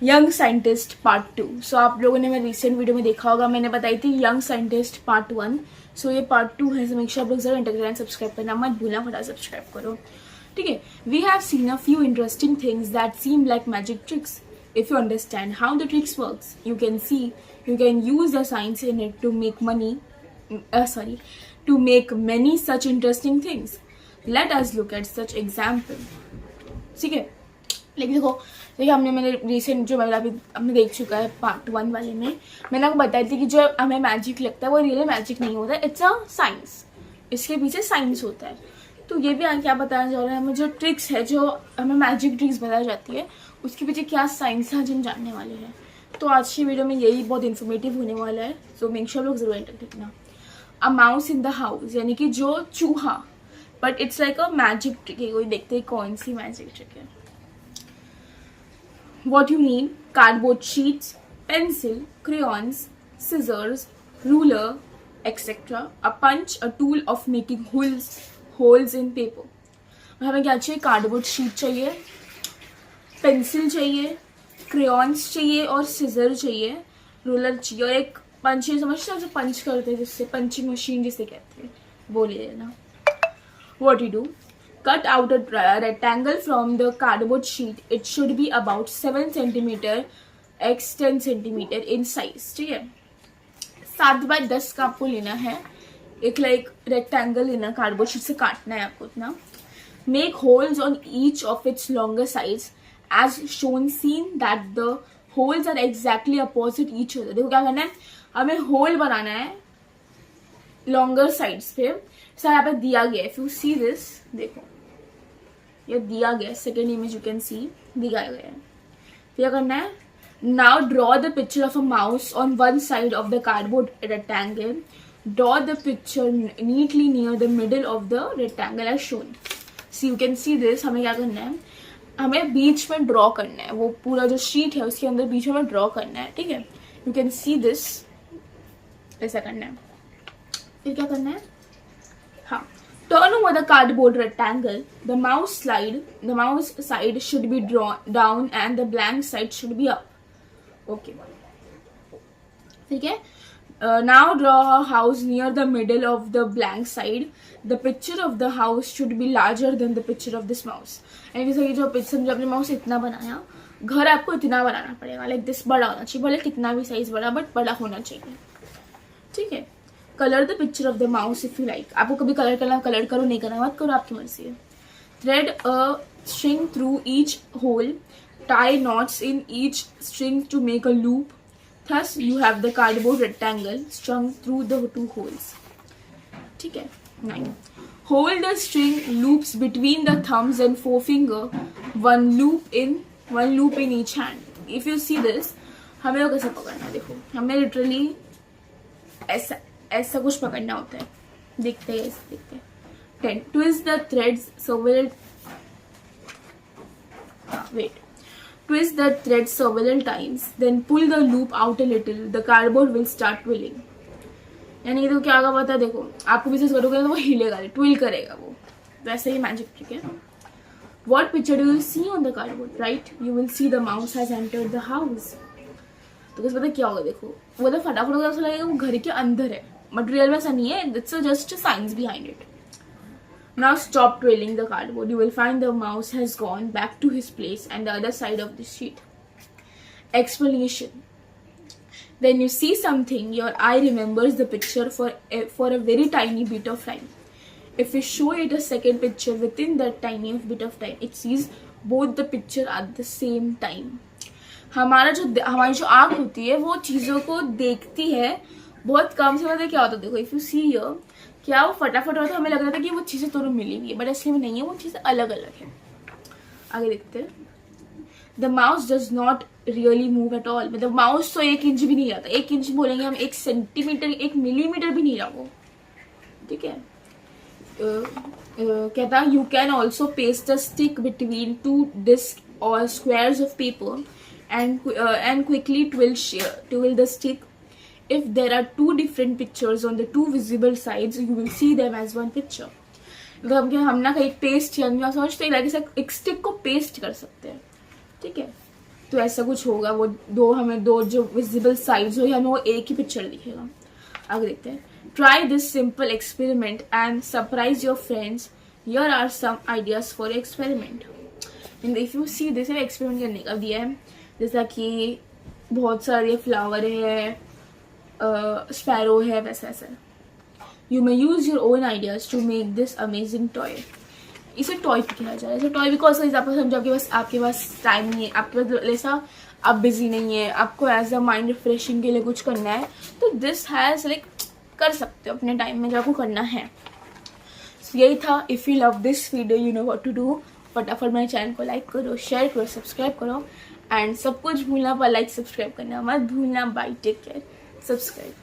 Young scientist part 2। सो आप लोगों ने मेरे रिसेंट वीडियो में देखा होगा, मैंने बताई थी यंग साइंटिस्ट पार्ट 1। सो ये पार्ट 2 है। मेक श्योर आप लोग जरूर एंटर करें, सब्सक्राइब करना मत भूलना, फटाफट सब्सक्राइब करो। ठीक है, we have seen a few interesting things that seem like magic tricks. If you understand how the tricks works, you can use the science in it to make to make many such interesting things. Let us look at such example. ठीक है, लेकिन देखिए हमने मैंने recent जो मेरा अभी हमने देख चुका है पार्ट 1 वाले में, मैंने आपको बताई थी कि जो हमें मैजिक लगता है वो रियली मैजिक नहीं होता है, इट्स अ साइंस। इसके पीछे साइंस होता है। तो ये भी क्या बताया जा रहा है हमें, जो ट्रिक्स है, जो हमें मैजिक ट्रिक्स बताई जाती है, उसके पीछे क्या साइंस है आज हम जानने वाले हैं। तो आज की वीडियो में यही बहुत इन्फॉर्मेटिव होने वाला है। सो मेक श्योर लोग जरूर एंटर देखना। A mouse in the house, यानी कि जो चूहा, but it's like a magic trick है। कोई देखते हैं कौन सी मैजिक ट्रिक है। What you need: cardboard sheets, pencil, crayons, scissors, ruler, etc. A punch, a tool of making holes in paper. हमें क्या चाहिए? कार्डबोर्ड शीट चाहिए, पेंसिल चाहिए, क्रेयॉन्स चाहिए और सिजर चाहिए, रूलर चाहिए और एक पंच। ये समझते हैं जो पंच करते हैं, जिससे पंचिंग मशीन जिसे कहते हैं, बोलिए ना। What you do: cut out a rectangle from the cardboard sheet. It should be about 7 centimeter x 10 centimeter in size. ठीक है, 7x10 का आपको लेना है। एक लाइक रेक्टेंगल लेना, कार्डबोर्ड शीट से काटना है आपको इतना। Make holes on each of its longer sides as shown seen that the holes are exactly opposite each other. देखो क्या करना है, हमें होल बनाना है लॉन्गर साइड्स पे। सर यहाँ पे दिया गया है, इफ यू सी दिस, देखो ये दिया गया है, second image you can see, दिया गया है। क्या करना है, now draw the picture of a mouse on one side of the cardboard rectangle. Draw the picture neatly near the middle of the rectangle as shown. See you can see this. हमें क्या करना है, हमें बीच में draw करना है, वो पूरा जो शीट है उसके अंदर बीच में ड्रॉ करना है। ठीक है, यू कैन सी दिस, ऐसा करना है। फिर क्या करना है, हाँ, turn over the cardboard rectangle. The mouse side should be drawn down and the blank side should be up. Okay. ठीक है, now draw a house near the middle of the blank side. The picture of the house should be larger than the picture of this mouse. यानी कि जो picture जब आपने mouse इतना बनाया, घर आपको इतना बनाना पड़ेगा, लाइक दिस बड़ा होना चाहिए, भले कितना भी साइज बड़ा, बट बड़ा होना चाहिए। ठीक है, colour the picture of the mouse if you like. आपको कभी कलर करना, कलर करो, नहीं करना मत करो, आपकी मर्जी है। Thread a string through each hole. Tie knots in each string to make a loop. Thus you have the cardboard rectangle strung through the 2 holes. ठीक है, 9. Hold the string loops between the thumbs and forefinger. One loop in each hand. If you see this, हमें वो कैसे पकड़ना है, देखो हमें literally ऐसा कुछ पकड़ना होता है। देखते हैं, देखते हैं। 10. Twist the threads several times, then pull the loop out a little. The cardboard will start twirling. यानी तो क्या होगा पता है, देखो आपको भी ऐसे करोगे तो वो हिलेगा, ट्विल करेगा वो, वैसे ही मैजिक ट्रिक है। What picture do you see on the cardboard? Right, you will see the mouse has entered the house. तो कुछ पता क्या होगा, देखो वो तो फटाफट होगा, ऐसा लगेगा वो घर के अंदर है, मटेरियल में ऐसा नहीं है, it's just science behind it. Now stop twirling the cardboard. You will find the mouse has gone back to his place and the other side of the sheet. Explanation: when you see something, your eye remembers the picture for a very tiny bit of time. If we show it a second picture within that tiny bit of time, it sees both the picture at the same time. हमारी जो आँख होती है वो चीज़ों को देखती है बहुत कम समय में। क्या होता है, देखो इफ यू सी हियर, क्या वो फटाफट होता है, हमें लग रहा था कि वो चीज़ें दोनों मिली हुई है, बट इसलिए नहीं है, वो चीज़ें अलग अलग है। आगे देखते हैं। The mouse does not really move at all. मतलब माउस तो 1 इंच भी नहीं रहता, 1 इंच बोलेंगे हम, 1 सेंटीमीटर 1 मिलीमीटर भी नहीं रहा वो। ठीक है, कहता है you can also paste a stick between 2 disc और squares of paper and quickly twill the stick. If there are 2 different pictures on the 2 visible sides, you will see them as one picture. मतलब हम ना कहीं paste या समझते हैं, एक stick को पेस्ट कर सकते हैं। ठीक है, तो ऐसा कुछ होगा, वो हमें दो जो विजिबल साइड्स हो, हमें वो एक ही पिक्चर दिखेगा। आगे देखते हैं। Try this simple experiment and surprise your friends, here are some ideas for experiment. If you see this, experiment करने का दिया है, जैसा कि बहुत सारे फ्लावर है, स्पैरो है, वैसा वैसा। You may use your own ideas to make this amazing toy. इसे टॉय किया जाए, इसे टॉय बिकॉज आपको समझो आपके पास टाइम नहीं है, आपके पास ऐसा, आप बिजी नहीं है, आपको एज अ माइंड रिफ्रेशिंग के लिए कुछ करना है, तो दिस हैज़ लाइक कर सकते हो अपने टाइम में जो आपको करना है। So, यही था। If you love this video, you know what to do. फटाफट मेरे चैनल को लाइक करो, शेयर करो, सब्सक्राइब करो, एंड सब कुछ भूलना पर लाइक सब्सक्राइब करना मत भूलना। Bye, take care, subscribe.